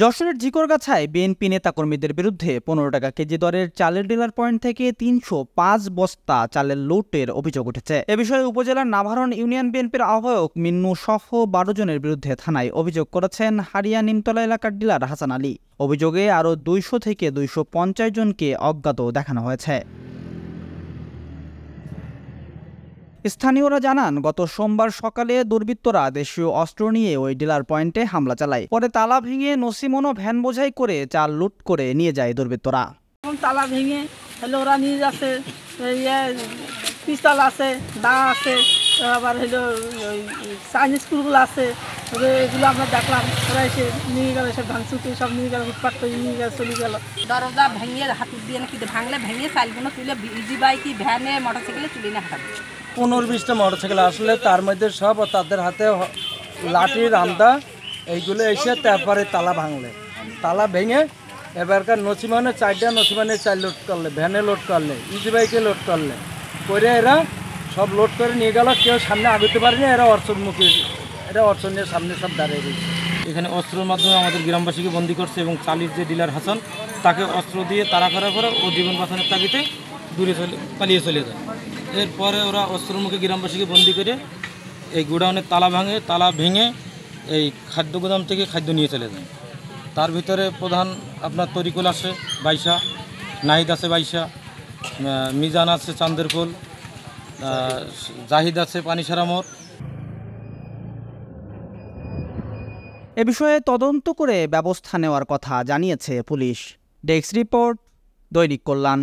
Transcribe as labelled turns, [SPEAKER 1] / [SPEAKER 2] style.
[SPEAKER 1] যশোরের ঝিকরগাছায় বিএনপি নেতাকর্মীদের বিরুদ্ধে ১৫ টাকা কেজি দরের চালের ডিলার পয়েন্ট থেকে ৩০৫ বস্তা চালের লুটের অভিযোগ উঠেছে। এ বিষয়ে উপজেলার নাভারণ ইউনিয়ন বিএনপির আহ্বায়ক মিন্নু সহ ১২ জনের বিরুদ্ধে থানায় অভিযোগ করেছেন হারিয়া নিমতলা এলাকার ডিলার হাসান আলী। অভিযোগে আরও ২০০ থেকে ২৫০ জনকে অজ্ঞাত দেখানো হয়েছে। স্থানীয়রা জানান, গত সোমবার সকালে দুর্বৃত্তরা দেশীয় অস্ত্র নিয়ে ওই ডিলার পয়েন্টে হামলা চালায়। পরে তালা ভেঙে নসিমনো ভ্যান বোঝাই করে চাল লুট করে নিয়ে যায় দুর্বৃত্তরা।
[SPEAKER 2] তালা ভেঙে ওরা নিয়ে যাচ্ছে, পিস্তল আছে, দা আছে, আবার চাইনিজ কুলগুলো আছে, এগুলো আমরা দেখলাম। ওরা এসে নিয়ে গেল, সব ভাঙচুটি সব নিয়ে গেল, উৎপাত করে নিয়ে গেল, চলে গেল। দরজা ভেঙে হাতুর দিয়ে নাকি ভাঙলে ভেঙে চালগুলো তুলে ইজি বাইক ভ্যানে মোটরসাইকেলে তুলে না হাঁটাবে।
[SPEAKER 3] ১৫-২০টা মোটরসাইকেল আসলে তার মধ্যে সব তাদের হাতে লাঠি রামদা এইগুলো এসে তারপরে তালা ভাঙলে, তালা ভেঙে এবারকার নসিমানে 4টা নসিমানে 4 লোড করলে, ভ্যানে লোড করলে, ইজি বাইকে লোড করলে, করে এরা সব লোড করে নিয়ে গেল। কেউ সামনে আগাতে পারেনি, এরা অর্চনমুখী, এরা অর্চনের সামনে সব দাঁড়িয়ে রয়েছে।
[SPEAKER 4] এখানে অস্ত্রের মাধ্যমে আমাদের গ্রামবাসীকে বন্দী করছে এবং চালির যে ডিলার হাসান তাকে অস্ত্র দিয়ে তাড়া করার পরে ও জীবন বাঁচানোর তাগিদে দূরে পালিয়ে চলে যায়। এরপরে ওরা অস্ত্রের মুখে গ্রামবাসীকে বন্দী করে এই গোডাউনের তালা ভেঙে এই খাদ্য গোদাম থেকে খাদ্য নিয়ে চলে যায়। তার ভিতরে প্রধান আপনার তরিকুল আছে 22, নাহিদ আছে 22, মিজান আছে চান্দেরকুল, জাহিদ আছে পানিসারা মোড়।
[SPEAKER 1] এ বিষয়ে তদন্ত করে ব্যবস্থা নেওয়ার কথা জানিয়েছে পুলিশ। ডেস্ক রিপোর্ট, দৈনিক কল্যাণ।